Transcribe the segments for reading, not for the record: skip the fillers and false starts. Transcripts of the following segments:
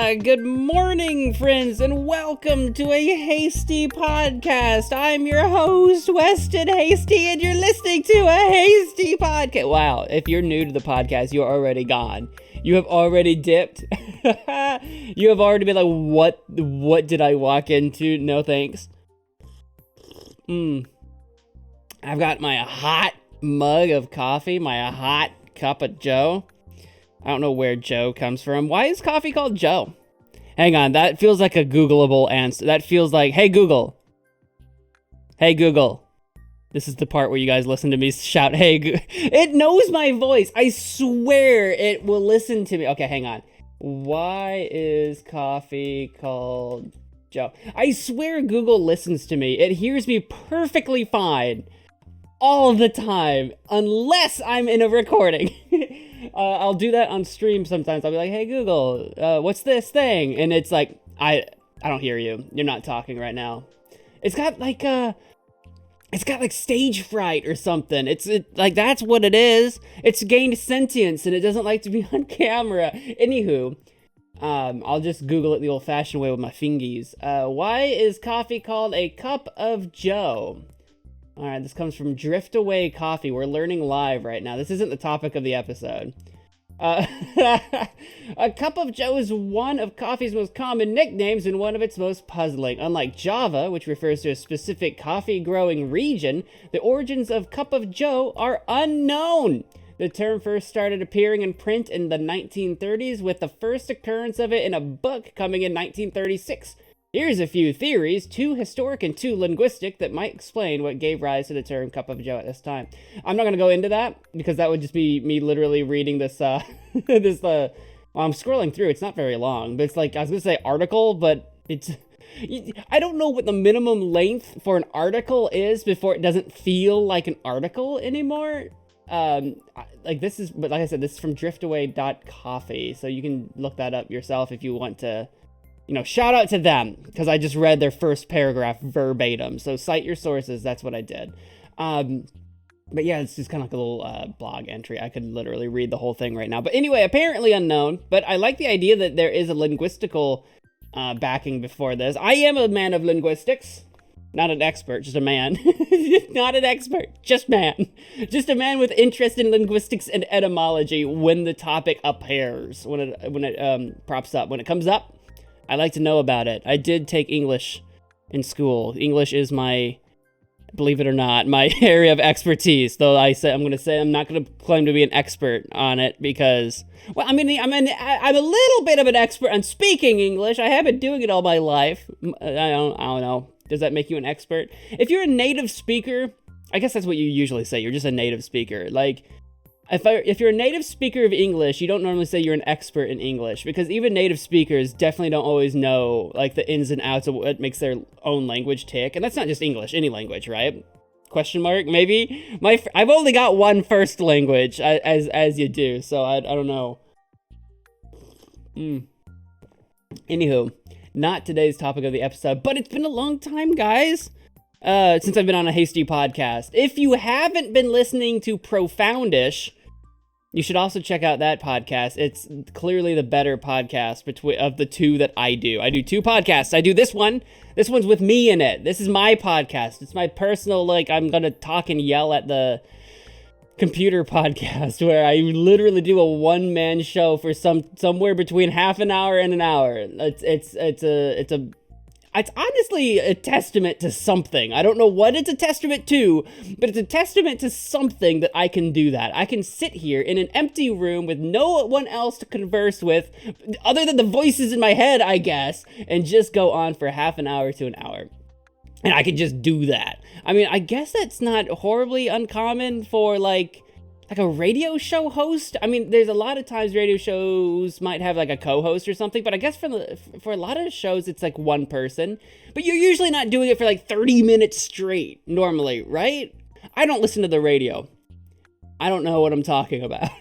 Good morning, friends, and welcome to a Hasty Podcast. I'm your host, Weston Hasty, and you're listening to a Hasty Podcast. Wow, if you're new to the podcast, you're already gone. You have already dipped. You have already been like, what did I walk into? No thanks. I've got my hot mug of coffee, my hot cup of Joe. I don't know where Joe comes from. Why is coffee called Joe? Hang on, that feels like a Googleable answer. That feels like, hey Google. Hey Google. This is the part where you guys listen to me shout, hey, it knows my voice. I swear it will listen to me. Okay, hang on. Why is coffee called Joe? I swear Google listens to me. It hears me perfectly fine all the time, unless I'm in a recording. I'll do that on stream sometimes. I'll be like, hey Google, what's this thing? And it's like, I don't hear you. You're not talking right now. It's got like stage fright or something. It's like, that's what it is. It's gained sentience and it doesn't like to be on camera. Anywho, I'll just Google it the old fashioned way with my fingies. Why is coffee called a cup of Joe? All right, this comes from Drift Away Coffee. We're learning live right now. This isn't the topic of the episode. A cup of Joe is one of coffee's most common nicknames and one of its most puzzling. Unlike Java, which refers to a specific coffee growing region, the origins of cup of Joe are unknown. The term first started appearing in print in the 1930s, with the first occurrence of it in a book coming in 1936. Here's a few theories, 2 historic and 2 linguistic, that might explain what gave rise to the term cup of Joe at this time. I'm not going to go into that, because that would just be me literally reading this, I'm scrolling through, it's not very long, but it's like, I was going to say article, but it's, I don't know what the minimum length for an article is before it doesn't feel like an article anymore. This is from driftaway.coffee, so you can look that up yourself if you want to. Shout out to them, because I just read their first paragraph verbatim. So cite your sources, that's what I did. But yeah, it's just kind of like a little blog entry. I could literally read the whole thing right now. But anyway, apparently unknown. But I like the idea that there is a linguistical backing before this. I am a man of linguistics. Not an expert, just a man. Not an expert, just man. Just a man with interest in linguistics and etymology when the topic appears, when it props up. When it comes up, I like to know about it. I did take English in school. English is my, believe it or not, my area of expertise. Though I'm not going to claim to be an expert on it because, well, I'm a little bit of an expert on speaking English. I have been doing it all my life. I don't know. Does that make you an expert? If you're a native speaker, I guess that's what you usually say. You're just a native speaker. Like, if you're a native speaker of English, you don't normally say you're an expert in English, because even native speakers definitely don't always know like the ins and outs of what makes their own language tick. And that's not just English, any language, right? Question mark, maybe? I've only got one first language, as you do, so I don't know. Anywho, not today's topic of the episode, but it's been a long time, guys. Since I've been on a Hasty Podcast. If you haven't been listening to Profoundish, you should also check out that podcast. It's clearly the better podcast of the 2 that I do. I do 2 podcasts. I do this one. This one's with me in it. This is my podcast. It's my personal, I'm gonna talk and yell at the computer podcast, where I literally do a one-man show for somewhere between half an hour and an hour. It's honestly a testament to something. I don't know what it's a testament to, but it's a testament to something that I can do that. I can sit here in an empty room with no one else to converse with, other than the voices in my head, I guess, and just go on for half an hour to an hour. And I can just do that. I mean, I guess that's not horribly uncommon for, like a radio show host. I mean, there's a lot of times radio shows might have like a co-host or something, but I guess for a lot of shows it's like one person, but you're usually not doing it for like 30 minutes straight normally, right? I don't listen to the radio. I don't know what I'm talking about.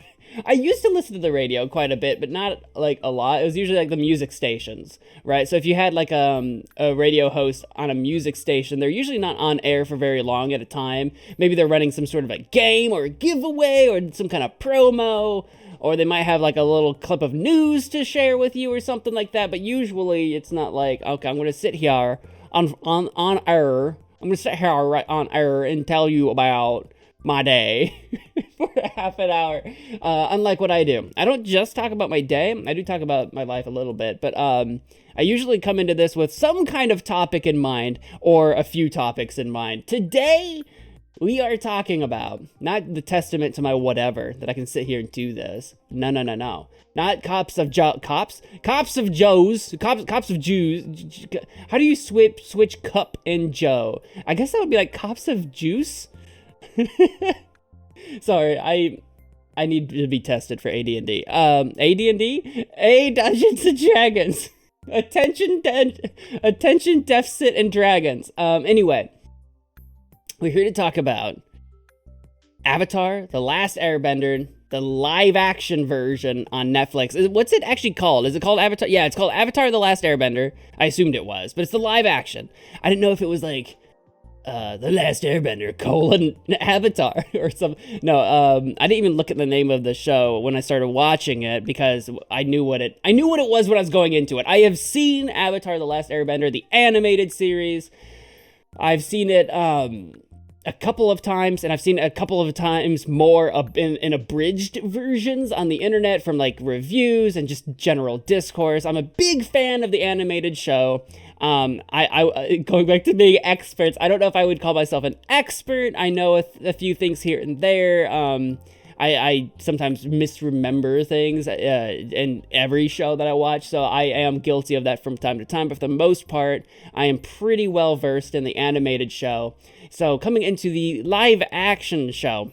I used to listen to the radio quite a bit, but not like a lot. It was usually like the music stations, right? So if you had like a radio host on a music station, they're usually not on air for very long at a time. Maybe they're running some sort of a game or a giveaway or some kind of promo or they might have like a little clip of news to share with you or something like that. But usually it's not like, okay, I'm going to sit here on air. I'm going to sit here right on air and tell you about my day for half an hour. Unlike what I do. I don't just talk about my day. I do talk about my life a little bit, but I usually come into this with some kind of topic in mind or a few topics in mind. Today, we are talking about not the testament to my whatever that I can sit here and do this. No. Not cops of Jews. How do you switch cup and Joe? I guess that would be like cops of juice. Sorry, I need to be tested for AD&D. AD&D? Dungeons and Dragons. Attention deficit and dragons. Anyway, we're here to talk about Avatar, The Last Airbender, the live action version on Netflix. What's it actually called? Is it called Avatar? Yeah, it's called Avatar, The Last Airbender. I assumed it was, but it's the live action. I didn't know if it was like The Last Airbender, Avatar or something. No, I didn't even look at the name of the show when I started watching it because I knew what it was when I was going into it. I have seen Avatar, The Last Airbender, the animated series. I've seen it a couple of times, and I've seen it a couple of times more in abridged versions on the internet from like reviews and just general discourse. I'm a big fan of the animated show. I going back to being experts, I don't know if I would call myself an expert. I know a few things here and there. I sometimes misremember things in every show that I watch, so I am guilty of that from time to time, but for the most part, I am pretty well versed in the animated show. So coming into the live action show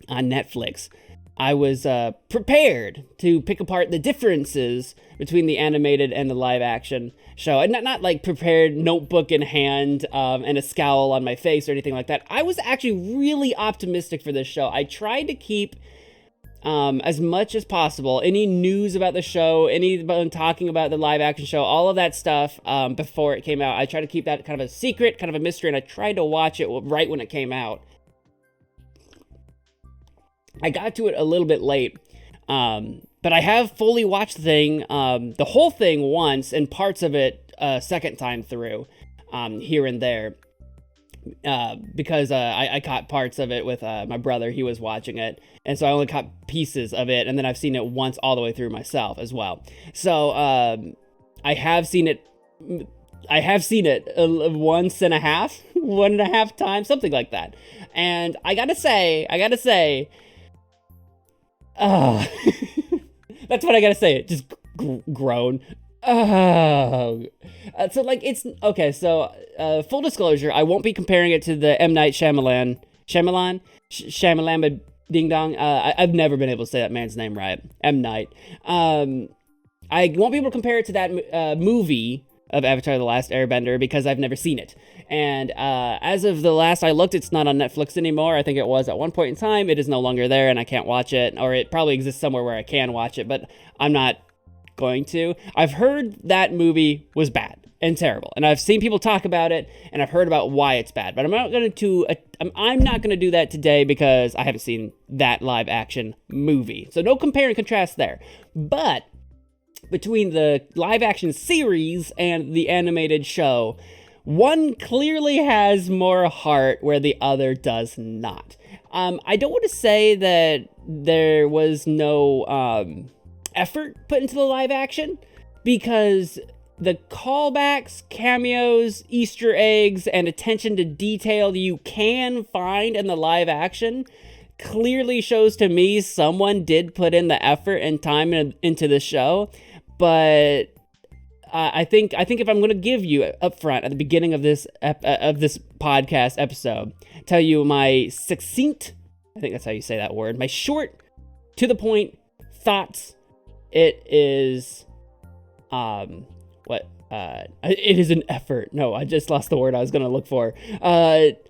on Netflix, I was prepared to pick apart the differences between the animated and the live action show. And not like prepared, notebook in hand, and a scowl on my face or anything like that. I was actually really optimistic for this show. I tried to keep as much as possible any news about the show, anyone talking about the live action show, all of that stuff before it came out. I tried to keep that kind of a secret, kind of a mystery, and I tried to watch it right when it came out. I got to it a little bit late, but I have fully watched the thing, the whole thing once, and parts of it a second time through, here and there, because I caught parts of it with my brother. He was watching it, and so I only caught pieces of it, and then I've seen it once all the way through myself as well. So I have seen it once and a half, 1.5 times, something like that, and I gotta say. That's what I gotta say. Just groan. So like it's okay. So full disclosure, I won't be comparing it to the M. Night Shyamalan Ding Dong. I've never been able to say that man's name right. M. Night. I won't be able to compare it to that movie of Avatar: The Last Airbender because I've never seen it. And as of the last I looked, it's not on Netflix anymore. I think it was at one point in time. It is no longer there, and I can't watch it. Or it probably exists somewhere where I can watch it, but I'm not going to. I've heard that movie was bad and terrible, and I've seen people talk about it, and I've heard about why it's bad. But I'm not going to do that today because I haven't seen that live action movie. So no compare and contrast there. But between the live action series and the animated show, one clearly has more heart where the other does not. I don't want to say that there was no effort put into the live action, because the callbacks, cameos, Easter eggs, and attention to detail you can find in the live action clearly shows to me someone did put in the effort and time into the show. But I think if I'm going to give you up front at the beginning of this podcast episode, tell you my succinct, I think that's how you say that word, my short, to the point thoughts, it is, it is an effort. No, I just lost the word I was going to look for. It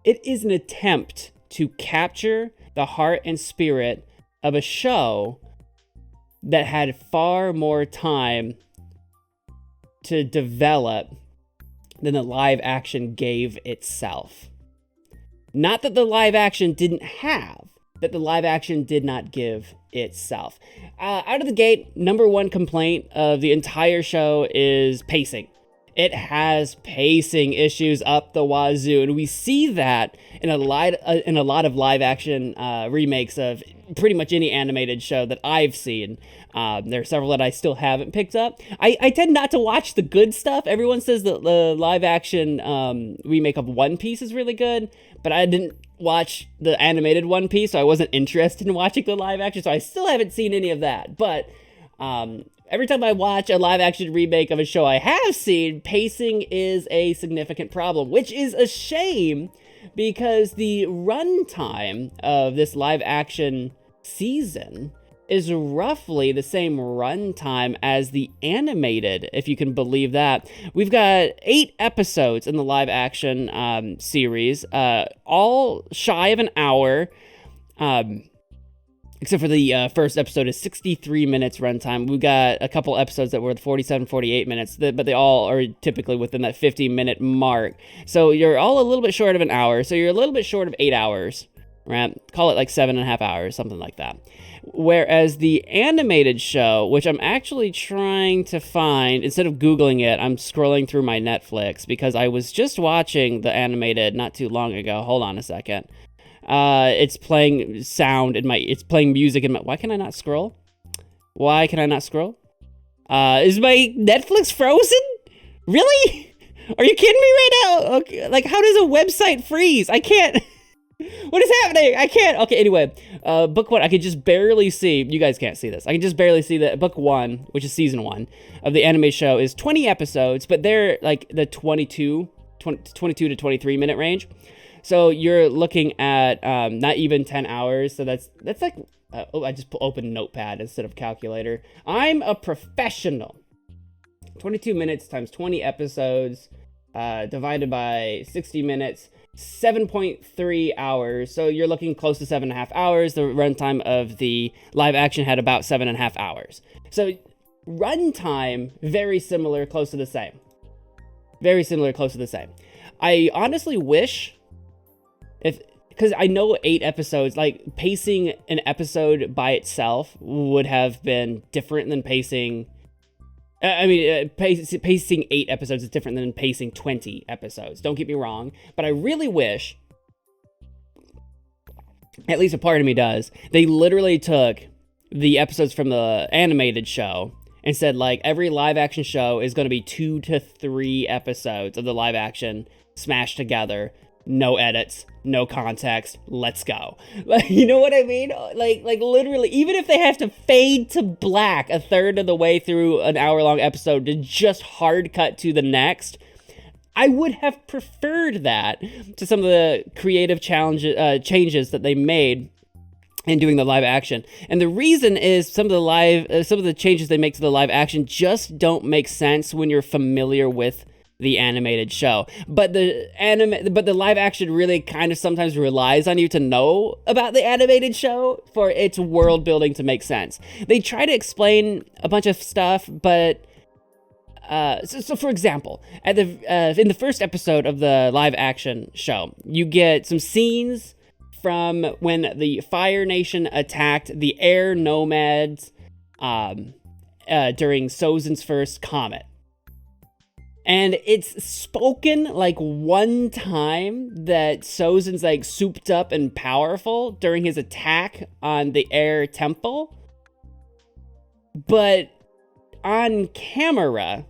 is an attempt to capture the heart and spirit of a show that had far more time to develop than the live action gave itself. Not that the live action didn't have that the live action did not give itself. Out of the gate, number one complaint of the entire show is pacing. It has pacing issues up the wazoo, and we see that in a lot of live action remakes of pretty much any animated show that I've seen. There are several that I still haven't picked up. I tend not to watch the good stuff. Everyone says that the live action remake of One Piece is really good, but I didn't watch the animated One Piece, so I wasn't interested in watching the live action, so I still haven't seen any of that. But every time I watch a live action remake of a show I have seen, pacing is a significant problem, which is a shame because the runtime of this live action season is roughly the same runtime as the animated, if you can believe that. We've got 8 episodes in the live action series, all shy of an hour. Except for the first episode is 63 minutes runtime. We've got a couple episodes that were 47, 48 minutes, but they all are typically within that 50-minute mark. So you're all a little bit short of an hour. So you're a little bit short of 8 hours, right? Call it like 7.5 hours, something like that. Whereas the animated show, which I'm actually trying to find, instead of Googling it, I'm scrolling through my Netflix because I was just watching the animated not too long ago. Hold on a second. It's playing sound in it's playing music in my, why can I not scroll? Why can I not scroll? Is my Netflix frozen? Really? Are you kidding me right now? Okay, like, how does a website freeze? I can't. What is happening? I can't. Okay, anyway, book 1, I could just barely see, you guys can't see this. I can just barely see that book 1, which is season 1 of the anime show, is 20 episodes, but they're like the 22 to 23 minute range. So you're looking at not even 10 hours. So that's like, I just opened Notepad instead of calculator. I'm a professional. 22 minutes times 20 episodes divided by 60 minutes, 7.3 hours. So you're looking close to 7.5 hours. The runtime of the live action had about 7.5 hours. So runtime, very similar, close to the same. Very similar, close to the same. I honestly wish... because I know 8 episodes, like pacing an episode by itself would have been different than pacing. Pacing 8 episodes is different than pacing 20 episodes. Don't get me wrong, but I really wish, at least a part of me does, they literally took the episodes from the animated show and said, like, every live action show is going to be 2 to 3 episodes of the live action smashed together. No edits, no context, let's go. Like, you know what I mean? Like literally, even if they have to fade to black a third of the way through an hour-long episode to just hard cut to the next, I would have preferred that to some of the creative changes that they made in doing the live action. And the reason is some of the changes they make to the live action just don't make sense when you're familiar with the animated show, but the live action really kind of sometimes relies on you to know about the animated show for its world building to make sense. They try to explain a bunch of stuff, but so for example, in the first episode of the live action show, you get some scenes from when the Fire Nation attacked the air nomads during Sozin's first comet. And it's spoken like one time that Sozin's like souped up and powerful during his attack on the air temple. But on camera,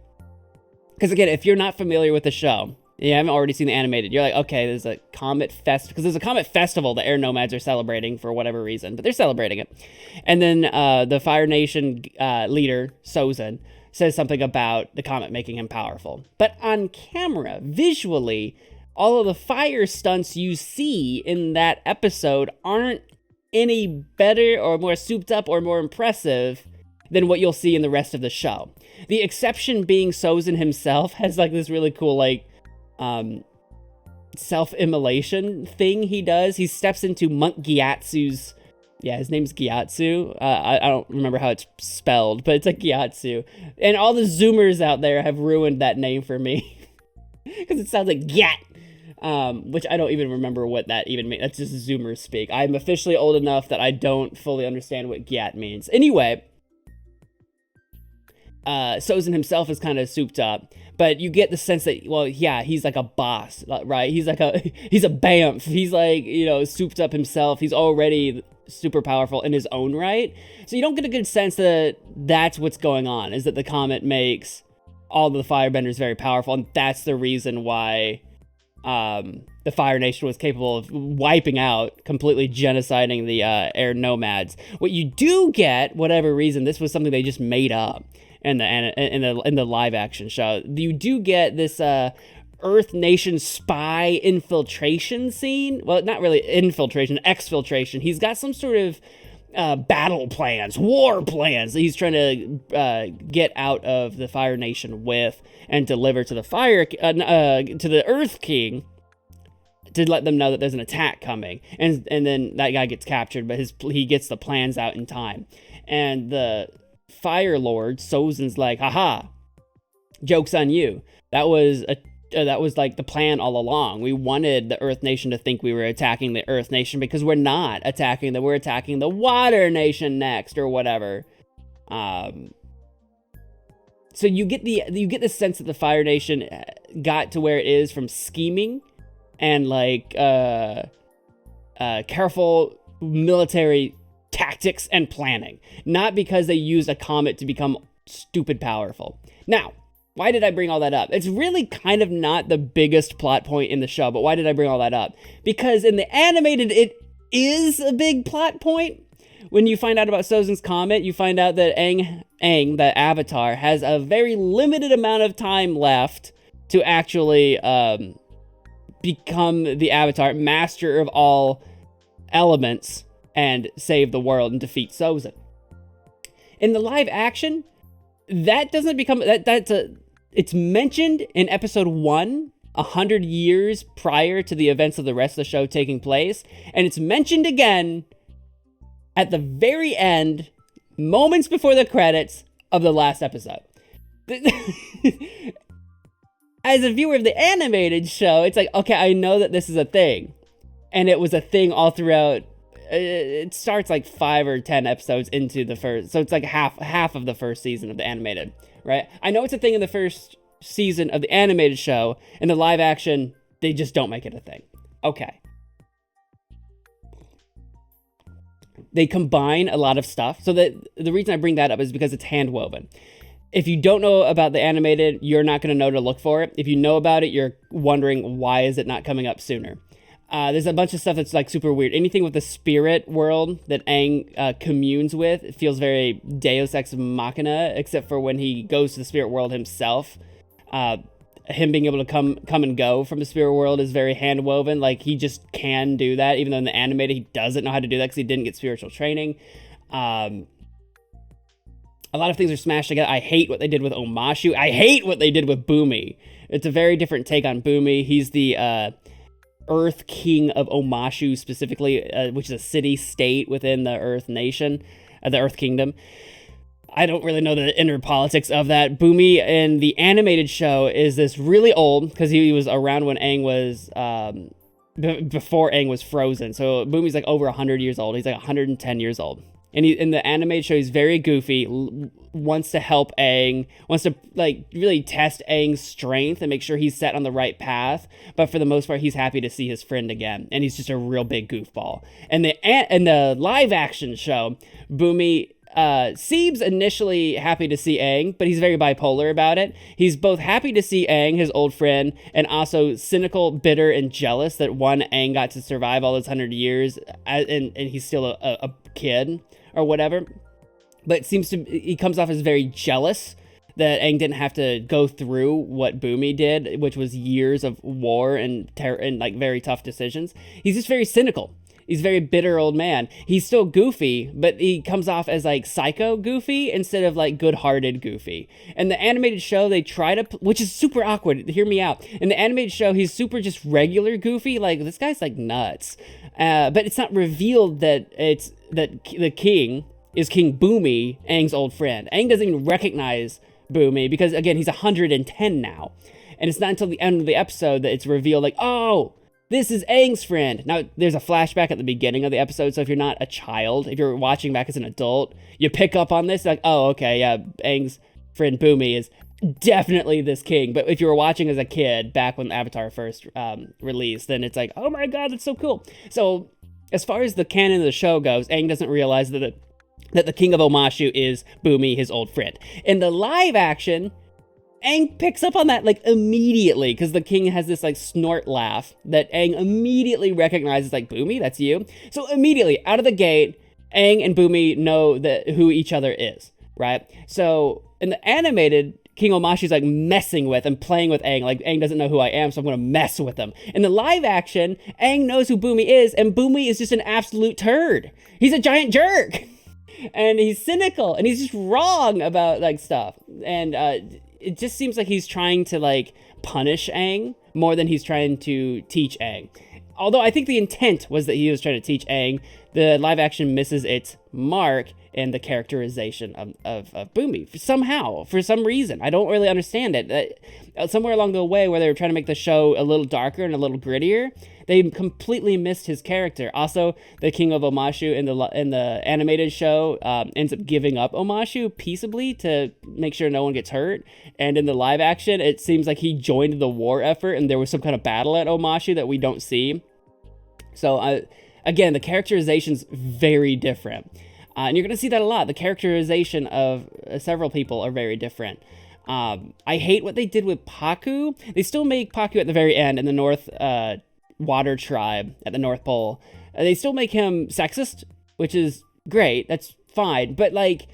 because again, if you're not familiar with the show, you haven't already seen the animated, you're like, okay, there's a comet fest, because there's a comet festival the air nomads are celebrating for whatever reason, but they're celebrating it. And then the Fire Nation leader, Sozin, says something about the comet making him powerful. But on camera, visually, all of the fire stunts you see in that episode aren't any better or more souped up or more impressive than what you'll see in the rest of the show. The exception being Sozin himself has like this really cool like self-immolation thing he does. He steps into Monk Gyatso's, his name's Gyatso. I don't remember how it's spelled, but it's like Gyatso. And all the Zoomers out there have ruined that name for me. Because it sounds like Gyat. which I don't even remember what that even means. That's just Zoomer speak. I'm officially old enough that I don't fully understand what Gyat means. Anyway, Sozin himself is kind of souped up, but you get the sense that, well, yeah, he's like a boss, right? He's a bamf. He's like, souped up himself. He's already super powerful in his own right. So you don't get a good sense that that's what's going on, is that the comet makes all the firebenders very powerful, and that's the reason why the Fire Nation was capable of wiping out, completely genociding the air nomads. What you do get, whatever reason, this was something they just made up in the live action show. You do get this Earth Nation spy infiltration scene. Well, not really infiltration, exfiltration. He's got some sort of battle plans, war plans that he's trying to get out of the Fire Nation with and deliver to the to the Earth King, to let them know that there's an attack coming. And then that guy gets captured, but he gets the plans out in time. And the Fire Lord Sozin's like, haha, joke's on you. That was like the plan all along. We wanted the Earth Nation to think we were attacking the Earth Nation, because we're not attacking them. We're attacking the Water Nation next, or whatever. So you get the sense that the Fire Nation got to where it is from scheming and like careful military tactics and planning, not because they used a comet to become stupid powerful. Now, why did I bring all that up? It's really kind of not the biggest plot point in the show, but why did I bring all that up? Because in the animated, it is a big plot point. When you find out about Sozin's comet, you find out that Aang, the Avatar, has a very limited amount of time left to actually become the Avatar, master of all elements, and save the world and defeat Sozin. In the live action, that doesn't become it's mentioned in episode 1, 100 years prior to the events of the rest of the show taking place, and it's mentioned again at the very end, moments before the credits of the last episode. As a viewer of the animated show, it's like, okay, I know that this is a thing, and it was a thing all throughout. It starts like 5 or 10 episodes into the first, so it's like half of the first season of the animated, right? I know it's a thing in the first season of the animated show. In the live action, they just don't make it a thing. Okay. They combine a lot of stuff. So that the reason I bring that up is because it's hand-woven. If you don't know about the animated, you're not going to know to look for it. If you know about it, you're wondering, why is it not coming up sooner? There's a bunch of stuff that's like super weird. Anything with the spirit world that Aang communes with, it feels very Deus Ex Machina, except for when he goes to the spirit world himself. Him being able to come and go from the spirit world is very hand-woven. Like, he just can do that, even though in the animated he doesn't know how to do that because he didn't get spiritual training. A lot of things are smashed together. I hate what they did with Omashu. I hate what they did with Bumi. It's a very different take on Bumi. He's the Earth King of Omashu specifically, which is a city-state within the Earth Nation, the Earth Kingdom. I don't really know the inner politics of that. Bumi in the animated show is this really old, because he was around when Aang was, before Aang was frozen. So Bumi's like over 100 years old. He's like 110 years old. And in the animated show, he's very goofy, wants to help Aang, wants to like really test Aang's strength and make sure he's set on the right path. But for the most part, he's happy to see his friend again. And he's just a real big goofball. And in the live action show, Bumi seems initially happy to see Aang, but he's very bipolar about it. He's both happy to see Aang, his old friend, and also cynical, bitter, and jealous that Aang got to survive all those 100 years, and he's still a kid or whatever. But he comes off as very jealous that Aang didn't have to go through what Bumi did, which was years of war and like very tough decisions. He's just very cynical. He's a very bitter old man. He's still goofy, but he comes off as like psycho goofy instead of like good-hearted goofy. And the animated show, they try to, which is super awkward. Hear me out. In the animated show, he's super just regular goofy. Like, this guy's like nuts. But it's not revealed that the king is King Bumi, Aang's old friend. Aang doesn't even recognize Bumi because, again, he's 110 now. And it's not until the end of the episode that it's revealed, like, oh, this is Aang's friend. Now, there's a flashback at the beginning of the episode, so if you're not a child, if you're watching back as an adult, you pick up on this, like, oh, okay, yeah, Aang's friend Boomy is definitely this king. But if you were watching as a kid back when Avatar first released, then it's like, oh my god, that's so cool. So, as far as the canon of the show goes, Aang doesn't realize that the king of Omashu is Boomy, his old friend. In the live action, Aang picks up on that, like, immediately, because the king has this, like, snort laugh that Aang immediately recognizes, like, Boomy, that's you? So immediately, out of the gate, Aang and Boomy know who each other is, right? So, in the animated, King Omashu's, like, messing with and playing with Aang, like, Aang doesn't know who I am, so I'm gonna mess with him. In the live action, Aang knows who Boomy is, and Boomy is just an absolute turd. He's a giant jerk! And he's cynical, and he's just wrong about, like, stuff. And, it just seems like he's trying to, like, punish Aang more than he's trying to teach Aang. Although I think the intent was that he was trying to teach Aang, the live action misses its mark in the characterization of Boomy. Somehow, for some reason. I don't really understand it. Somewhere along the way where they were trying to make the show a little darker and a little grittier, they completely missed his character. Also, the King of Omashu in the animated show ends up giving up Omashu peaceably to make sure no one gets hurt. And in the live action, it seems like he joined the war effort and there was some kind of battle at Omashu that we don't see. So, again, the characterization's very different. And you're going to see that a lot. The characterization of several people are very different. I hate what they did with Paku. They still make Paku at the very end in the North Water Tribe at the North Pole. They still make him sexist, which is great. That's fine. But, like,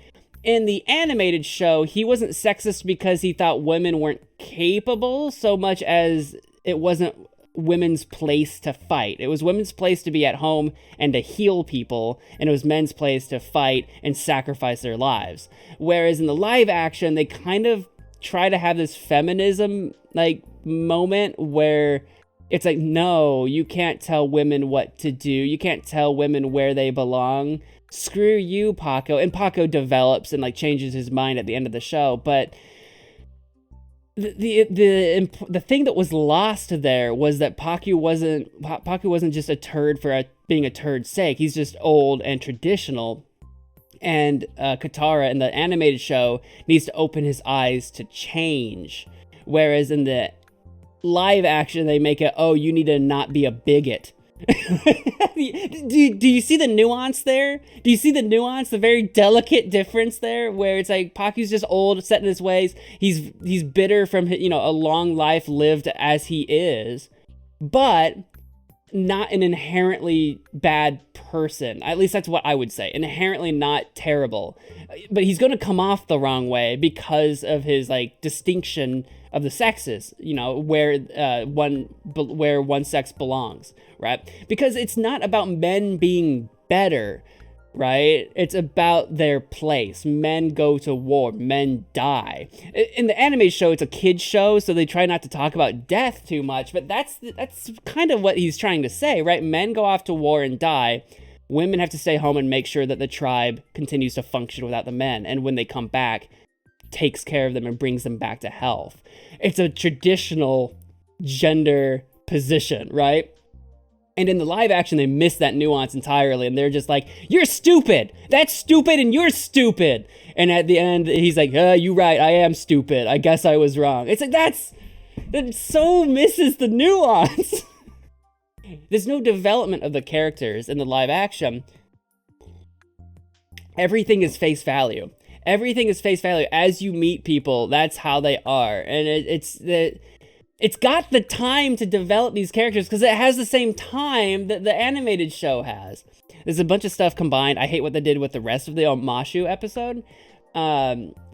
in the animated show, he wasn't sexist because he thought women weren't capable so much as it wasn't women's place to fight. It was women's place to be at home and to heal people, and it was men's place to fight and sacrifice their lives. Whereas in the live action, they kind of try to have this feminism, like, moment where it's like, no, you can't tell women what to do. You can't tell women where they belong. Screw you, Paco. And Paco develops and, like, changes his mind at the end of the show, but the thing that was lost there was that Paku wasn't just a turd for being a turd's sake. He's just old and traditional. And Katara in the animated show needs to open his eyes to change. Whereas in the live action, they make it, oh, you need to not be a bigot. do you see the nuance there? Do you see the nuance, the very delicate difference there, where it's like Paku's just old, set in his ways. He's bitter from, you know, a long life lived as he is, but not an inherently bad person. At least that's what I would say. Inherently not terrible, but he's going to come off the wrong way because of his, like, distinction of the sexes, you know, where one sex belongs, right? Because it's not about men being better, right? It's about their place. Men go to war, men die. In the anime show, it's a kid's show, so they try not to talk about death too much, but that's kind of what he's trying to say, right? Men go off to war and die. Women have to stay home and make sure that the tribe continues to function without the men, and when they come back, takes care of them and brings them back to health. It's a traditional gender position, right? And in the live action, they miss that nuance entirely, and they're just like, you're stupid! That's stupid, and you're stupid! And at the end, he's like, you're right, I am stupid. I guess I was wrong. It's like, that so misses the nuance! There's no development of the characters in the live action. Everything is face value. Everything is face value. As you meet people, that's how they are. And it's got the time to develop these characters because it has the same time that the animated show has. There's a bunch of stuff combined. I hate what they did with the rest of the Omashu episode.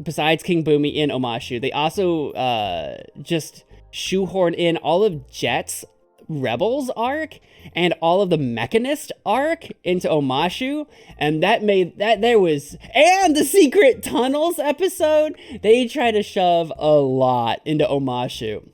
Besides King Boomy in Omashu, they also just shoehorned in all of Jet's Rebels arc and all of the Mechanist arc into Omashu, and that made that there was, and the Secret Tunnels episode, they try to shove a lot into Omashu.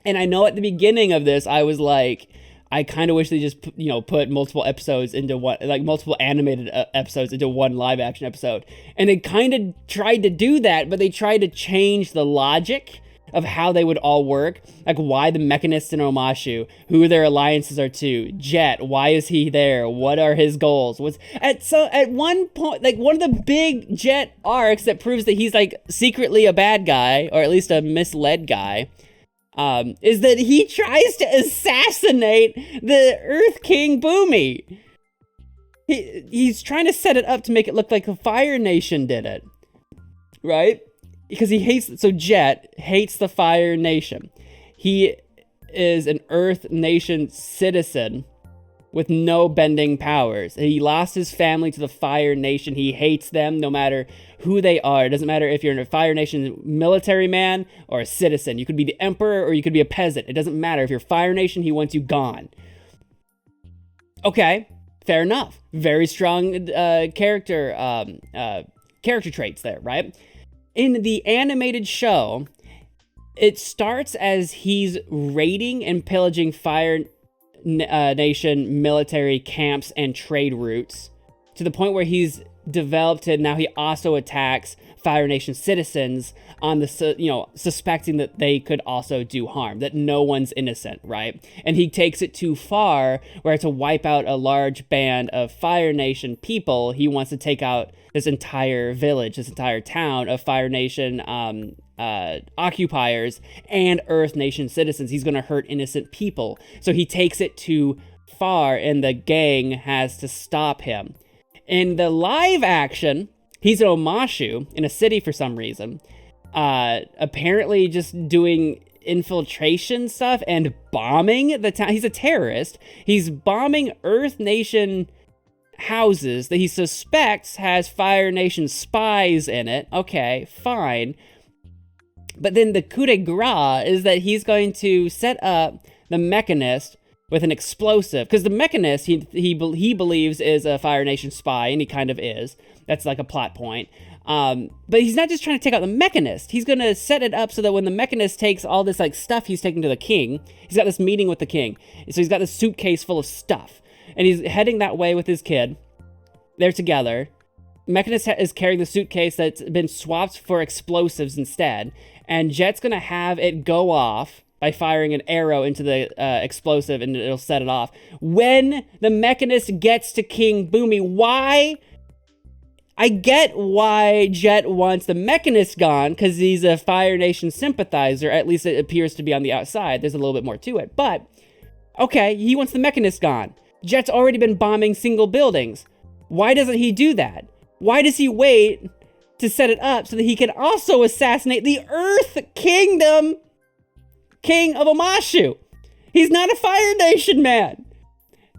And I know at the beginning of this, I was like, I kind of wish they just, put multiple episodes into one, like multiple animated episodes into one live action episode. And they kind of tried to do that, but they tried to change the logic of how they would all work, like why the Mechanists in Omashu, who their alliances are to, Jet, why is he there, what are his goals, at one point, like one of the big Jet arcs that proves that he's like secretly a bad guy, or at least a misled guy, is that he tries to assassinate the Earth King Boomy. He's trying to set it up to make it look like the Fire Nation did it, right? Because Jet hates the Fire Nation. He is an Earth Nation citizen with no bending powers. He lost his family to the Fire Nation. He hates them no matter who they are. It doesn't matter if you're a Fire Nation military man or a citizen. You could be the Emperor or you could be a peasant. It doesn't matter. If you're Fire Nation, he wants you gone. Okay, fair enough. Very strong character traits there, right? In the animated show, it starts as he's raiding and pillaging Fire Nation military camps and trade routes, to the point where he's developed it. Now he also attacks Fire Nation citizens on the, suspecting that they could also do harm, that no one's innocent, right? And he takes it too far, where to wipe out a large band of Fire Nation people, he wants to take out this entire village, this entire town of Fire Nation occupiers and Earth Nation citizens. He's going to hurt innocent people. So he takes it too far, and the gang has to stop him. In the live action, he's in Omashu, in a city for some reason, apparently just doing infiltration stuff and bombing the town. He's a terrorist. He's bombing Earth Nation houses that he suspects has Fire Nation spies in it. Okay, fine. But then the coup de grace is that he's going to set up the Mechanist with an explosive, because the Mechanist he believes is a Fire Nation spy, and he kind of is. That's like a plot point. But he's not just trying to take out the Mechanist. He's going to set it up so that when the Mechanist takes all this like stuff he's taking to the king, he's got this meeting with the king. So he's got this suitcase full of stuff, and he's heading that way with his kid. They're together. Mechanist is carrying the suitcase that's been swapped for explosives instead, and Jet's going to have it go off by firing an arrow into the explosive, and it'll set it off. When the Mechanist gets to King Boomy, why? I get why Jet wants the Mechanist gone, because he's a Fire Nation sympathizer. At least it appears to be on the outside. There's a little bit more to it. But, okay, he wants the Mechanist gone. Jet's already been bombing single buildings. Why doesn't he do that? Why does he wait to set it up so that he can also assassinate the Earth Kingdom King of Omashu? He's not a Fire Nation man.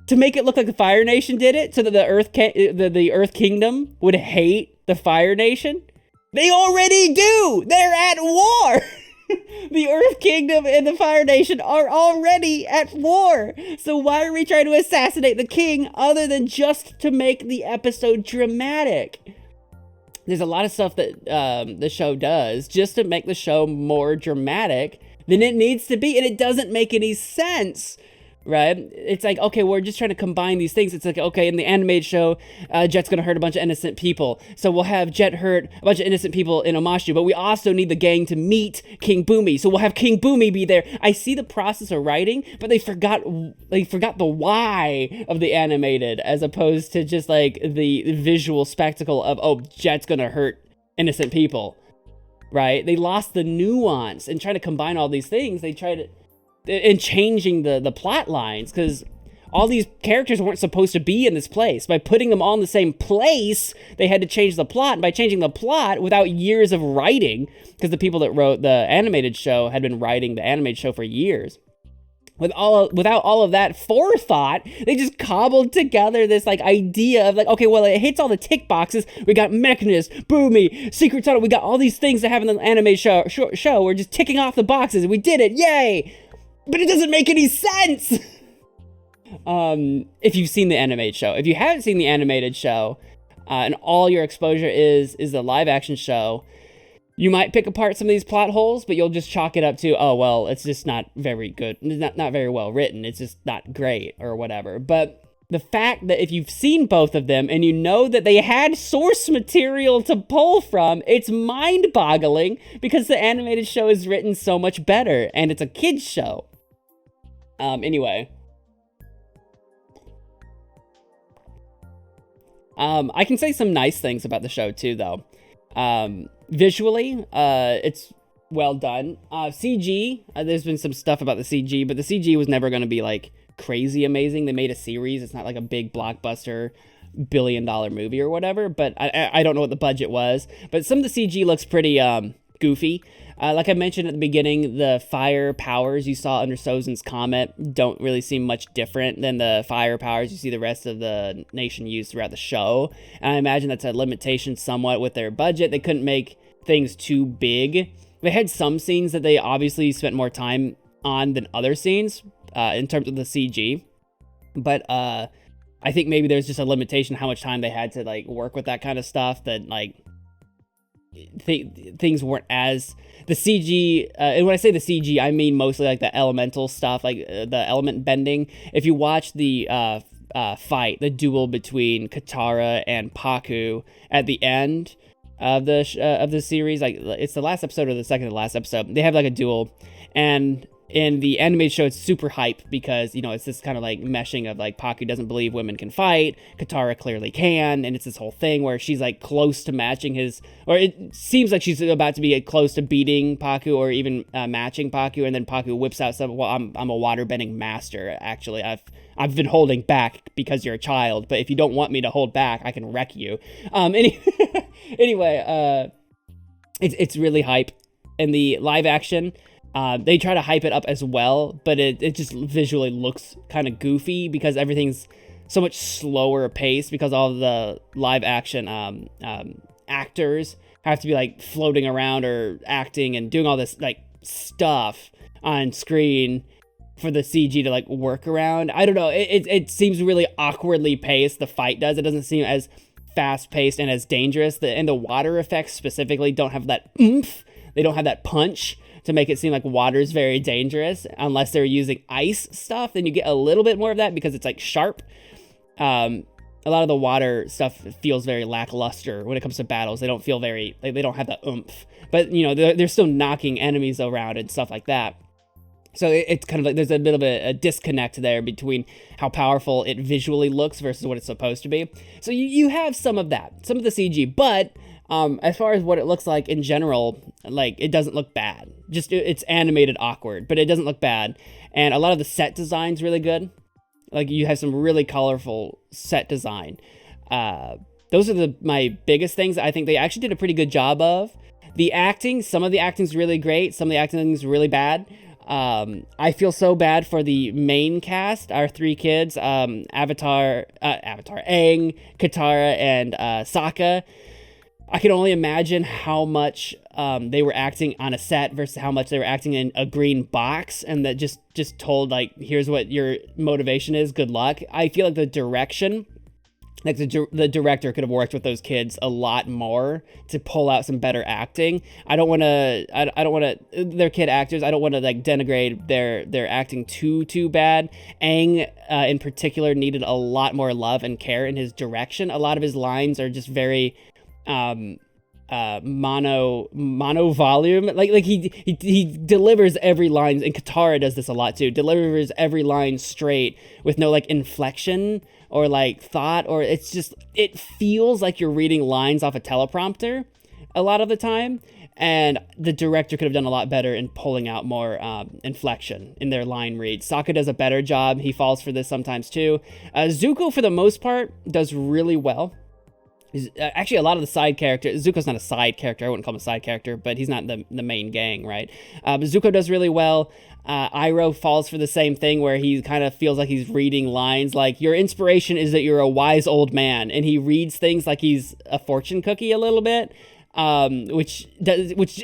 To make it look like the Fire Nation did it, so that the Earth Kingdom would hate the Fire Nation? They already do! They're at war! The Earth Kingdom and the Fire Nation are already at war! So why are we trying to assassinate the king other than just to make the episode dramatic? There's a lot of stuff that the show does just to make the show more dramatic than it needs to be, and it doesn't make any sense, right? It's like, okay, we're just trying to combine these things. It's like, okay, in the animated show, Jet's gonna hurt a bunch of innocent people, so we'll have Jet hurt a bunch of innocent people in Omashu, but we also need the gang to meet King Boomy, so we'll have King Boomy be there. I see the process of writing, but they forgot the why of the animated, as opposed to just like the visual spectacle of, oh, Jet's gonna hurt innocent people, right? They lost the nuance and trying to combine all these things. They tried to, and changing the plot lines, because all these characters weren't supposed to be in this place. By putting them all in the same place, they had to change the plot. And by changing the plot without years of writing, because the people that wrote the animated show had been writing the animated show for years, without all of that forethought, they just cobbled together this like idea of like, okay, well, it hits all the tick boxes. We got Mechanist, Boomy, Secret Tunnel. We got all these things that have in the animated show. We're just ticking off the boxes, and we did it. Yay! But it doesn't make any sense! If you've seen the animated show. If you haven't seen the animated show, and all your exposure is the live action show, you might pick apart some of these plot holes, but you'll just chalk it up to, oh, well, it's just not very good. It's not very well written. It's just not great, or whatever. But the fact that if you've seen both of them and you know that they had source material to pull from, it's mind-boggling because the animated show is written so much better and it's a kids show. Anyway. I can say some nice things about the show too, though. Visually, it's well done. CG, there's been some stuff about the CG, but the CG was never going to be like crazy amazing. They made a series. It's not like a big blockbuster billion-dollar movie or whatever, but I don't know what the budget was. But some of the CG looks pretty goofy. Like I mentioned at the beginning, the fire powers you saw under Sozin's comet don't really seem much different than the fire powers you see the rest of the nation use throughout the show. And I imagine that's a limitation somewhat with their budget. They couldn't make things too big. They had some scenes that they obviously spent more time on than other scenes in terms of the CG. But I think maybe there's just a limitation how much time they had to like work with that kind of stuff, that like things weren't as the CG, and when I say the CG, I mean mostly like the elemental stuff, like the element bending. If you watch the fight, the duel between Katara and Paku at the end of the series, like it's the last episode or the second to last episode, they have like a duel, and in the animated show, it's super hype because, you know, it's this kind of like meshing of like Paku doesn't believe women can fight, Katara clearly can, and it's this whole thing where she's like close to matching his, or it seems like she's about to be close to beating Paku or even matching Paku, and then Paku whips out some, well, I'm a waterbending master, actually. I've been holding back because you're a child, but if you don't want me to hold back, I can wreck you. Anyway, it's really hype. In the live action, they try to hype it up as well, but it just visually looks kind of goofy because everything's so much slower paced because all the live action actors have to be like floating around or acting and doing all this like stuff on screen for the CG to like work around. I don't know. It seems really awkwardly paced. The fight does. It doesn't seem as fast paced and as dangerous. And the water effects specifically don't have that oomph. They don't have that punch to make it seem like water is very dangerous, unless they're using ice stuff. Then you get a little bit more of that because it's like sharp. A lot of the water stuff feels very lackluster when it comes to battles. They don't feel very, they don't have that oomph. But, you know, they're still knocking enemies around and stuff like that. So it's kind of like there's a bit of a disconnect there between how powerful it visually looks versus what it's supposed to be. So you have some of that, some of the CG, but as far as what it looks like in general, like it doesn't look bad. Just it's animated awkward, but it doesn't look bad. And a lot of the set design's really good. Like you have some really colorful set design. Those are my biggest things I think they actually did a pretty good job of. The acting, some of the acting's really great, some of the acting's really bad. I feel so bad for the main cast, our three kids, Aang, Katara, and Sokka. I can only imagine how much they were acting on a set versus how much they were acting in a green box, and that just told like, here's what your motivation is, good luck. I feel like the direction, like the director could have worked with those kids a lot more to pull out some better acting. I don't want to, they're kid actors. I don't want to like denigrate their acting too bad. Aang in particular needed a lot more love and care in his direction. A lot of his lines are just very mono volume, like he delivers every line, and Katara does this a lot too, delivers every line straight with no like inflection or like thought, or it's just, it feels like you're reading lines off a teleprompter a lot of the time, and the director could have done a lot better in pulling out more inflection in their line reads. Sokka does a better job. He falls for this sometimes too. Zuko for the most part does really well. Actually, a lot of the side characters, Zuko's not a side character, I wouldn't call him a side character, but he's not the main gang, right? But Zuko does really well. Iroh falls for the same thing where he kind of feels like he's reading lines like, your inspiration is that you're a wise old man, and he reads things like he's a fortune cookie a little bit, which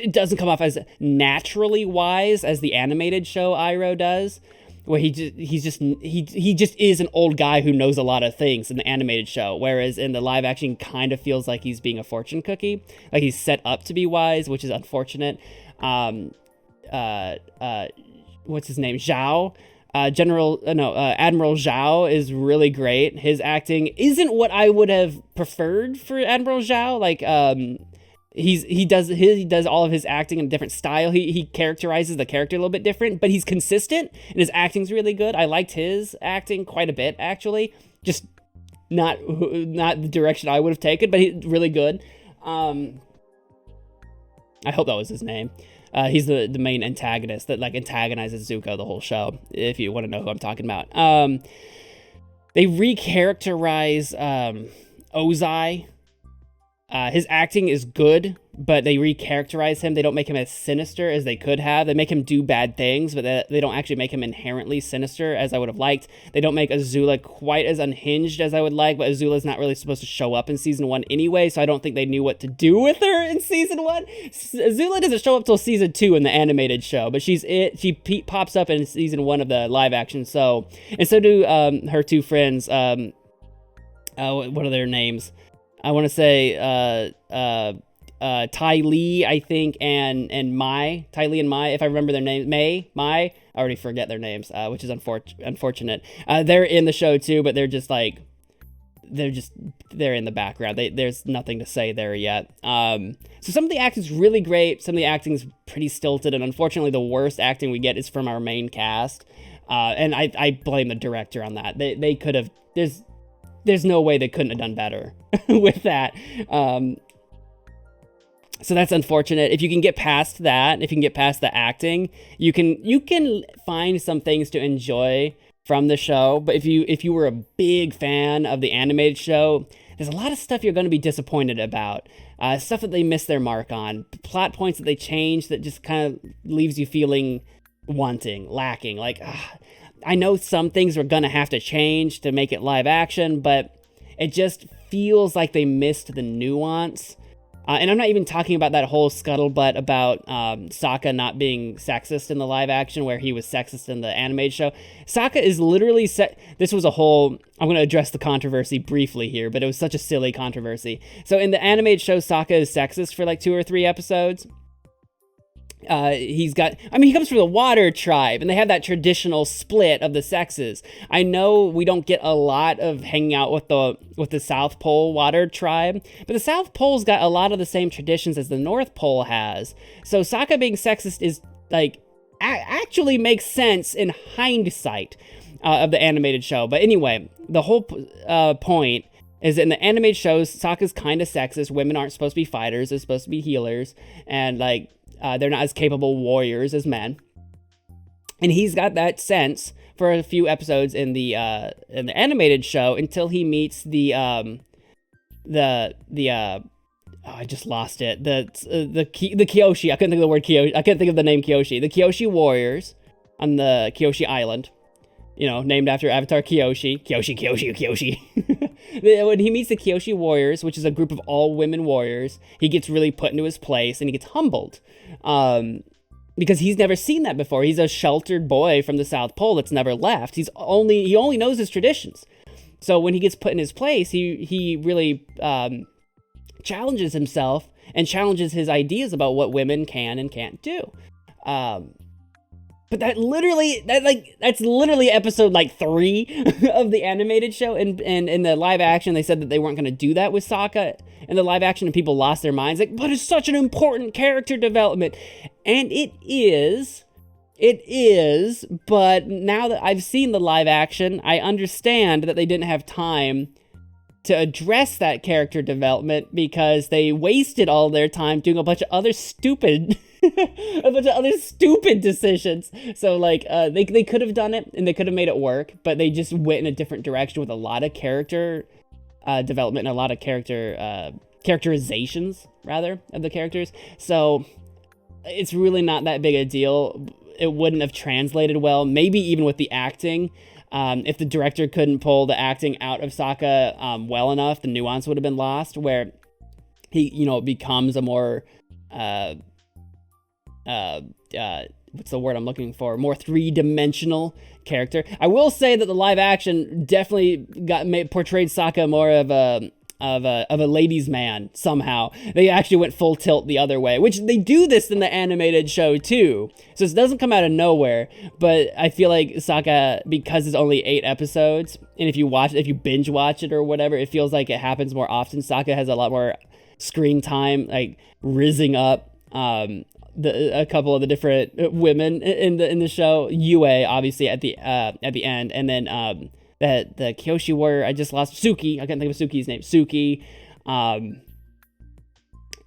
doesn't come off as naturally wise as the animated show Iroh does. Where he just is an old guy who knows a lot of things in the animated show, whereas in the live action kind of feels like he's being a fortune cookie, like he's set up to be wise, which is unfortunate. What's his name? Zhao. Admiral Zhao is really great. His acting isn't what I would have preferred for Admiral Zhao. Like, he does all of his acting in a different style. He characterizes the character a little bit different, but he's consistent and his acting's really good. I liked his acting quite a bit, actually. Just not the direction I would have taken, but he's really good. I hope that was his name. He's the main antagonist that like antagonizes Zuko the whole show, if you want to know who I'm talking about. They recharacterize Ozai. His acting is good, but they recharacterize him. They don't make him as sinister as they could have. They make him do bad things, but they don't actually make him inherently sinister as I would have liked. They don't make Azula quite as unhinged as I would like, but Azula's not really supposed to show up in season 1 anyway, so I don't think they knew what to do with her in season 1. Azula doesn't show up till season 2 in the animated show, but she pops up in season 1 of the live action, so, and so do her two friends, what are their names? I want to say Ty Lee, I think, and Mai. Ty Lee and Mai, if I remember their names. Mai. I already forget their names, which is unfortunate. They're in the show too, but they're in the background. There's nothing to say there yet. So some of the acting's really great. Some of the acting's pretty stilted, and unfortunately, the worst acting we get is from our main cast. And I blame the director on that. They could have. There's no way they couldn't have done better with that. So that's unfortunate. If you can get past that, if you can get past the acting, you can find some things to enjoy from the show. But if you were a big fan of the animated show, there's a lot of stuff you're going to be disappointed about. Stuff that they missed their mark on, plot points that they changed that just kind of leaves you feeling wanting, lacking. Like, I know some things are gonna have to change to make it live action, but it just feels like they missed the nuance. And I'm not even talking about that whole scuttlebutt about Sokka not being sexist in the live action, where he was sexist in the animated show. Sokka is literally this was a whole. I'm going to address the controversy briefly here, but it was such a silly controversy. So in the animated show, Sokka is sexist for like 2 or 3 episodes. He comes from the Water Tribe, and they have that traditional split of the sexes. I know we don't get a lot of hanging out with the South Pole Water Tribe, but the South Pole's got a lot of the same traditions as the North Pole has. So Sokka being sexist is like actually makes sense in hindsight of the animated show. But anyway, the whole point is that in the animated shows, Sokka's kind of sexist. Women aren't supposed to be fighters; they're supposed to be healers, and like. They're not as capable warriors as men, and he's got that sense for a few episodes in the animated show until he meets I just lost it. The Kyoshi. I couldn't think of the word Kyoshi. I couldn't think of the name Kyoshi. The Kyoshi warriors on the Kyoshi Island, named after Avatar Kyoshi. Kyoshi. When he meets the Kyoshi warriors, which is a group of all women warriors, he gets really put into his place and he gets humbled. Because he's never seen that before. He's a sheltered boy from the South Pole that's never left. He only knows his traditions. So when he gets put in his place, he really challenges himself and challenges his ideas about what women can and can't do. But that's literally episode like 3 of the animated show. And in the live action, they said that they weren't going to do that with Sokka in the live action, and people lost their minds. Like, but it's such an important character development. And it is, but now that I've seen the live action, I understand that they didn't have time to address that character development because they wasted all their time doing a bunch of other stupid decisions. So like they could have done it and they could have made it work, but they just went in a different direction with a lot of character development and a lot of characterizations rather of the characters. So it's really not that big a deal. It wouldn't have translated well, maybe even with the acting. If the director couldn't pull the acting out of Sokka well enough, the nuance would have been lost, where he, becomes a more, what's the word I'm looking for? More 3-dimensional character. I will say that the live action definitely portrayed Sokka more of of a ladies' man somehow. They actually went full tilt the other way, which they do this in the animated show too. So it doesn't come out of nowhere, but I feel like Sokka, because it's only 8 episodes, and if you binge watch it or whatever, it feels like it happens more often. Sokka has a lot more screen time, like rizzing up a couple of the different women in the show. Yue, obviously at the end, and then the Kyoshi warrior, I just lost Suki. I can't think of Suki's name. Suki.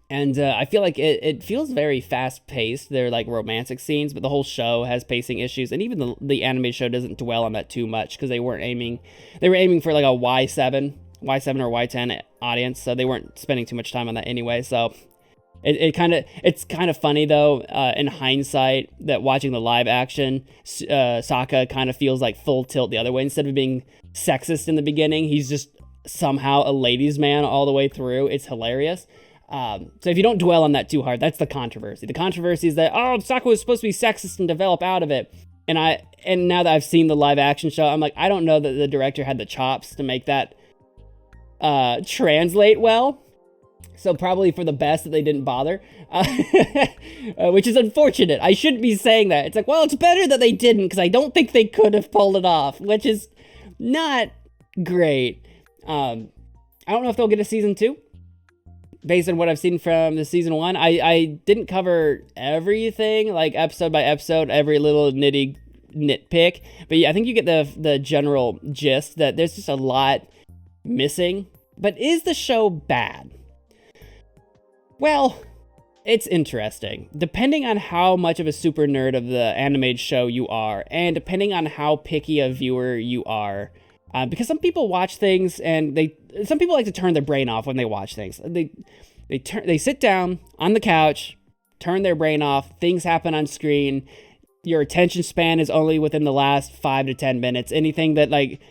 And I feel like it feels very fast paced. They're like romantic scenes, but the whole show has pacing issues, and even the anime show doesn't dwell on that too much because they were aiming for like a Y7 or Y10 audience, so they weren't spending too much time on that anyway. So it's kind of funny though, in hindsight, that watching the live action, Sokka kind of feels like full tilt the other way. Instead of being sexist in the beginning, he's just somehow a ladies' man all the way through. It's hilarious. So if you don't dwell on that too hard, that's the controversy. The controversy is that, Sokka was supposed to be sexist and develop out of it. And now that I've seen the live action show, I'm like, I don't know that the director had the chops to make that translate well. So probably for the best that they didn't bother, which is unfortunate. I shouldn't be saying that. It's like, well, it's better that they didn't, because I don't think they could have pulled it off, which is not great. I don't know if they'll get a season 2. Based on what I've seen from the season 1, I didn't cover everything, like episode by episode, every little nitpick, but yeah, I think you get the general gist that there's just a lot missing. But is the show bad? Well, it's interesting. Depending on how much of a super nerd of the animated show you are, and depending on how picky a viewer you are, because some people watch things and some people like to turn their brain off when they watch things. They sit down on the couch, turn their brain off, things happen on screen, your attention span is only within the last 5 to 10 minutes. Anything that, like,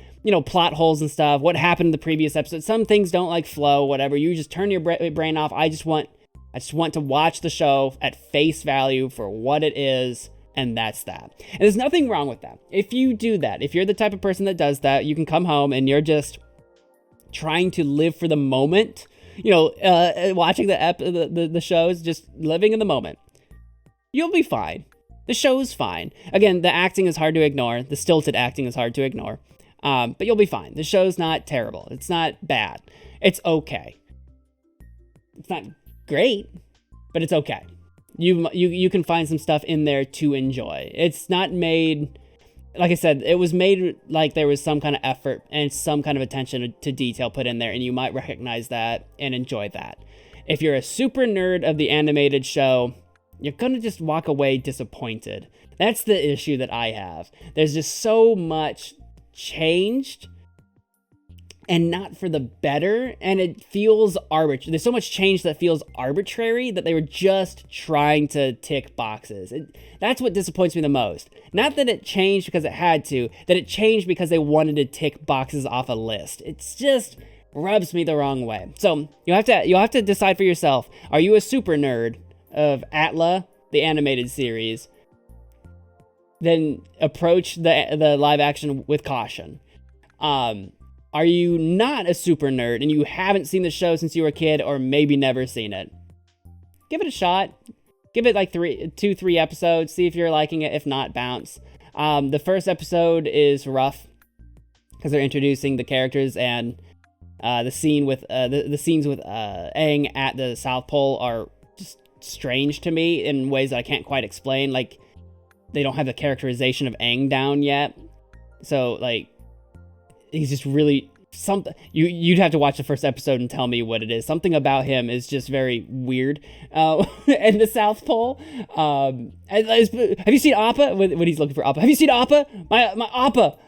plot holes and stuff, what happened in the previous episode, some things don't like flow, whatever, you just turn your brain off. I just want to watch the show at face value for what it is, and that's that. And there's nothing wrong with that. If you do that, if you're the type of person that does that, you can come home and you're just trying to live for the moment, watching the shows, just living in the moment, you'll be fine. The show's fine. Again, the acting is hard to ignore. The stilted acting is hard to ignore. But you'll be fine. The show's not terrible. It's not bad. It's okay. It's not great, but it's okay. You can find some stuff in there to enjoy. It's not made, like I said, it was made like there was some kind of effort and some kind of attention to detail put in there, and you might recognize that and enjoy that. If you're a super nerd of the animated show, you're gonna just walk away disappointed. That's the issue that I have. There's just so much changed, and not for the better, and it feels arbitrary. There's so much change that feels arbitrary that they were just trying to tick boxes. That's what disappoints me the most. Not that it changed because it had to, that it changed because they wanted to tick boxes off a list. It's just rubs me the wrong way. So you'll have to decide for yourself. Are you a super nerd of Atla, the animated series? Then approach the live action with caution. Are you not a super nerd and you haven't seen the show since you were a kid, or maybe never seen it? Give it a shot. Give it like 3 episodes. See if you're liking it. If not, bounce. The first episode is rough because they're introducing the characters, and the scenes with Aang at the South Pole are just strange to me in ways that I can't quite explain. Like, they don't have the characterization of Aang down yet, so like, he's just really something. You'd have to watch the first episode and tell me what it is. Something about him is just very weird. And the South Pole. Have you seen Appa? When he's looking for Appa, have you seen Appa? My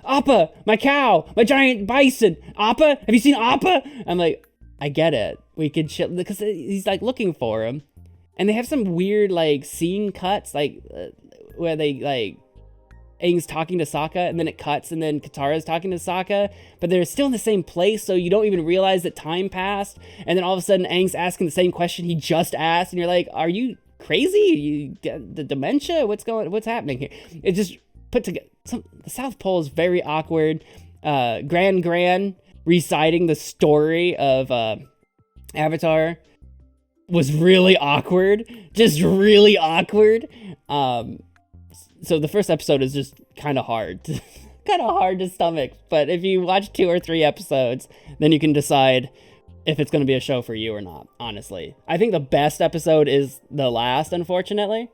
Appa, my cow, my giant bison. Appa, have you seen Appa? I'm like, I get it. We could chill because he's like looking for him, and they have some weird like scene cuts, like where they like, Aang's talking to Sokka, and then it cuts, and then Katara's talking to Sokka, but they're still in the same place, so you don't even realize that time passed, and then all of a sudden Aang's asking the same question he just asked, and you're like, are you crazy? You get the dementia? What's happening here? It just put together. The South Pole is very awkward. Gran reciting the story of Avatar was really awkward, just really awkward. So the first episode is just kind of hard to stomach, but if you watch 2 or 3 episodes, then you can decide if it's going to be a show for you or not, honestly. I think the best episode is the last, unfortunately.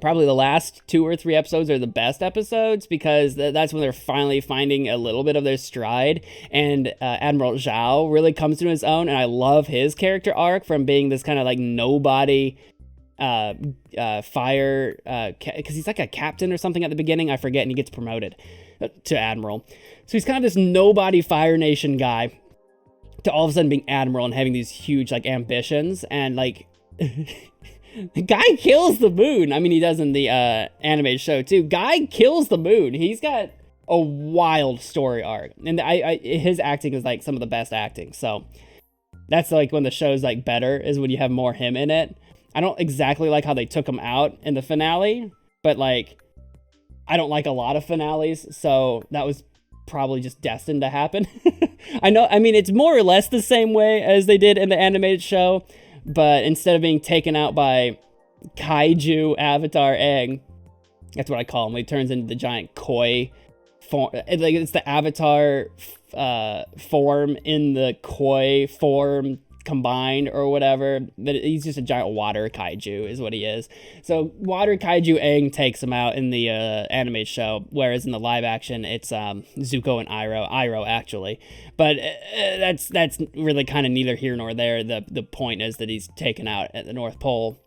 Probably the last 2 or 3 episodes are the best episodes, because that's when they're finally finding a little bit of their stride, and Admiral Zhao really comes to his own, and I love his character arc from being this kind of like nobody fire, because he's like a captain or something at the beginning, I forget, and he gets promoted to Admiral. So he's kind of this nobody Fire Nation guy to all of a sudden being Admiral and having these huge like ambitions, and like the guy kills the moon. I mean, he does in the animated show too. Guy kills the moon. He's got a wild story arc, and his acting is like some of the best acting. So that's like when the show's like better, is when you have more him in it. I don't exactly like how they took him out in the finale, but like I don't like a lot of finales, so that was probably just destined to happen. I mean, it's more or less the same way as they did in the animated show, but instead of being taken out by kaiju Avatar Aang, that's what I call him, he turns into the giant koi form. Like, it's the Avatar form in the koi form combined or whatever, but he's just a giant water kaiju is what he is. So water kaiju Aang takes him out in the animated show, whereas in the live action it's Zuko and Iroh actually, but that's really kind of neither here nor there. The point is that he's taken out at the North Pole,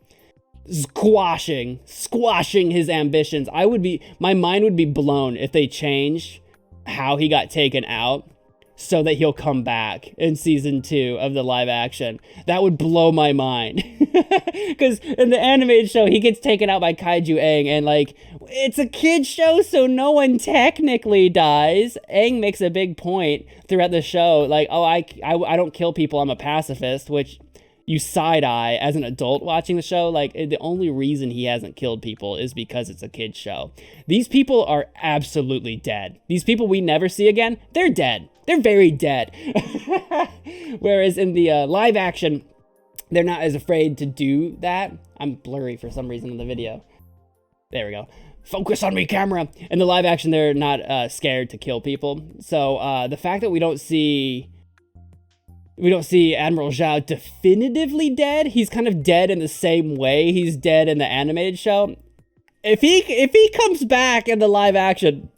squashing his ambitions. My mind would be blown if they changed how he got taken out so that he'll come back in season 2 of the live action. That would blow my mind. Because in the animated show, he gets taken out by Kaiju Aang, and like, it's a kid's show, so no one technically dies. Aang makes a big point throughout the show, like, oh, I don't kill people, I'm a pacifist, which you side-eye as an adult watching the show. Like, the only reason he hasn't killed people is because it's a kid's show. These people are absolutely dead. These people we never see again, they're dead. They're very dead. Whereas in the live action, they're not as afraid to do that. I'm blurry for some reason in the video. There we go. Focus on me, camera. In the live action, they're not scared to kill people. So the fact that we don't see Admiral Zhao definitively dead, he's kind of dead in the same way he's dead in the animated show. If he comes back in the live action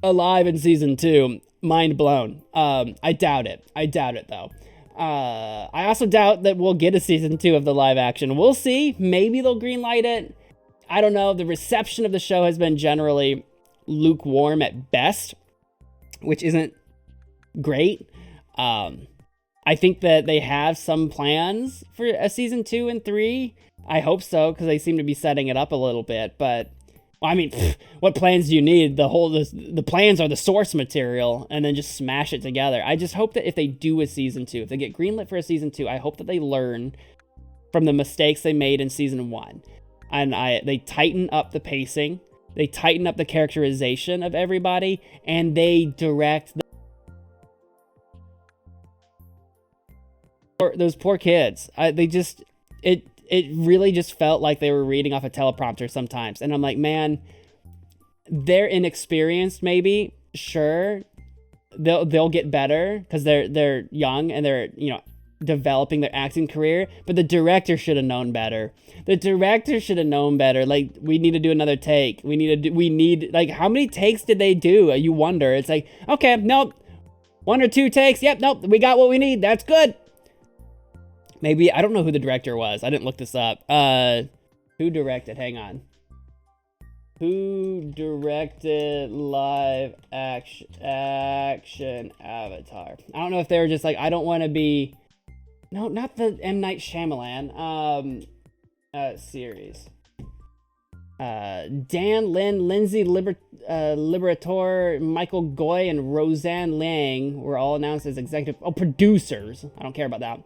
alive in season 2, mind blown. I doubt it though. I also doubt that we'll get a season 2 of the live action. We'll see. Maybe they'll greenlight it. I don't know. The reception of the show has been generally lukewarm at best, which isn't great. I think that they have some plans for a season 2 and 3. I hope so, because they seem to be setting it up a little bit, but I mean, what plans do you need? The plans are the source material, and then just smash it together. I just hope that if they do a season 2, if they get greenlit for a season 2, I hope that they learn from the mistakes they made in season 1. And they tighten up the pacing, they tighten up the characterization of everybody, and they direct those poor kids. It really just felt like they were reading off a teleprompter sometimes. And I'm like, man, they're inexperienced, maybe. Sure, they'll get better because they're young and they're, developing their acting career. But the director should have known better. Like, we need to do another take. Like, how many takes did they do? You wonder. It's like, okay, nope. 1 or 2 takes. Yep, nope. We got what we need. That's good. Maybe, I don't know who the director was. I didn't look this up. Who directed? Hang on. Who directed live action Avatar? I don't know if they were just like, I don't want to be... No, not the M. Night Shyamalan. Series. Dan Lin, Lindsay Liberator, Michael Goy, and Roseanne Lang were all announced as executive... producers. I don't care about that.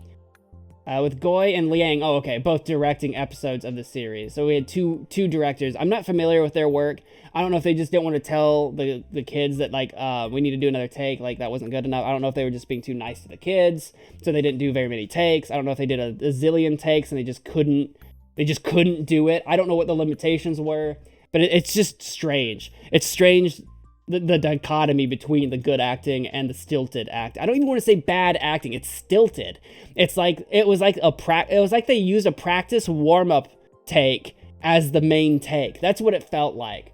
with Goy and Liang. Oh, okay, both directing episodes of the series. So we had two directors. I'm not familiar with their work. I don't know if they just didn't want to tell the kids that, like, we need to do another take, like that wasn't good enough. I don't know if they were just being too nice to the kids, so they didn't do very many takes. I don't know if they did a zillion takes and they just couldn't do it. I don't know what the limitations were, but it's just strange. It's strange, the dichotomy between the good acting and the stilted act. I don't even want to say bad acting. It's stilted. It's like it was like they used a practice warm-up take as the main take. That's what it felt like.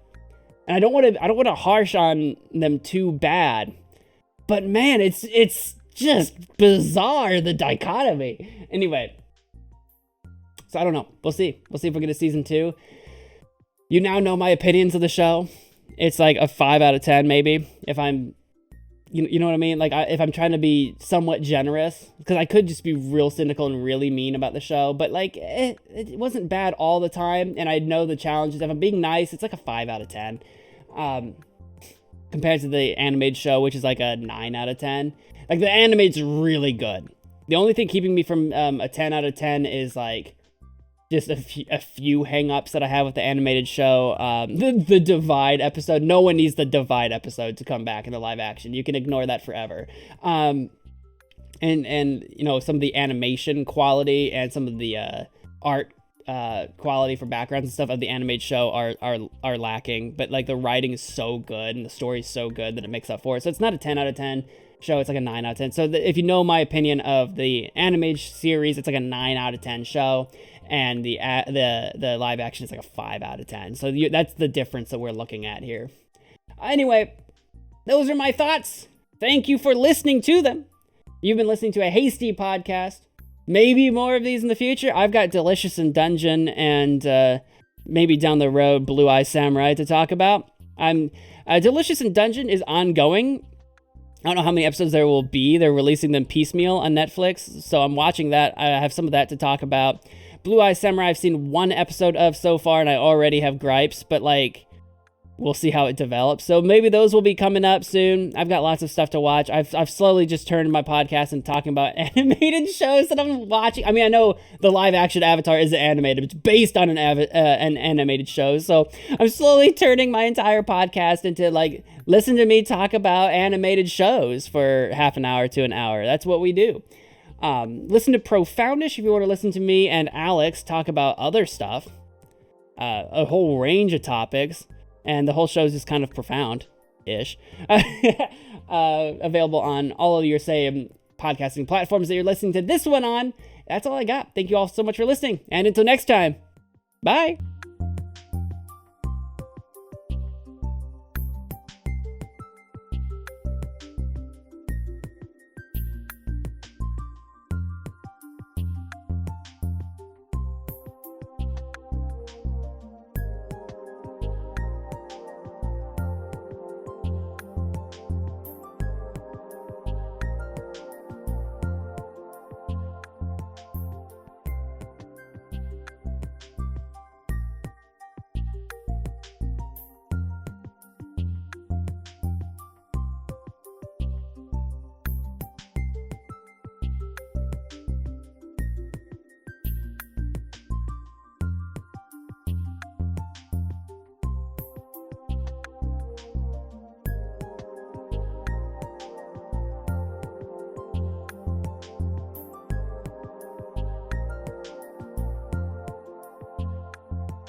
And I don't want to harsh on them too bad, but man, it's just bizarre, the dichotomy. Anyway, so I don't know. We'll see if we get a season 2. You now know my opinions of the show. It's like a 5 out of 10, maybe, if I'm, you know what I mean? Like, if I'm trying to be somewhat generous, because I could just be real cynical and really mean about the show, but, like, it wasn't bad all the time, and I know the challenges. If I'm being nice, it's like a 5 out of 10, compared to the animated show, which is like a 9 out of 10. Like, the animated's really good. The only thing keeping me from a 10 out of 10 is, like, just a few hang-ups that I have with the animated show. The Divide episode. No one needs the Divide episode to come back in the live action. You can ignore that forever. And you know, some of the animation quality and some of the art quality for backgrounds and stuff of the animated show are lacking. But like the writing is so good and the story is so good that it makes up for it. So it's not a 10 out of 10 show. It's like a 9 out of 10. So if you know my opinion of the animated series, it's like a 9 out of 10 show. And the live action is like a 5 out of 10. So that's the difference that we're looking at here. Anyway, those are my thoughts. Thank you for listening to them. You've been listening to a Hasty Podcast. Maybe more of these in the future. I've got Delicious in Dungeon and maybe down the road Blue Eye Samurai to talk about. Delicious in Dungeon is ongoing. I don't know how many episodes there will be. They're releasing them piecemeal on Netflix, so I'm watching that. I have some of that to talk about. Blue Eye Samurai I've seen 1 episode of so far, and I already have gripes, but, like, we'll see how it develops. So maybe those will be coming up soon. I've got lots of stuff to watch. I've slowly just turned my podcast and talking about animated shows that I'm watching. I mean, I know the live-action Avatar is animated. It's based on an animated show, so I'm slowly turning my entire podcast into, like, listen to me talk about animated shows for half an hour to an hour. That's what we do. Listen to Profoundish if you want to listen to me and Alex talk about other stuff, a whole range of topics, and the whole show is just kind of profound-ish. Available on all of your same podcasting platforms that you're listening to this one on. That's all I got. Thank you all so much for listening, and until next time, bye!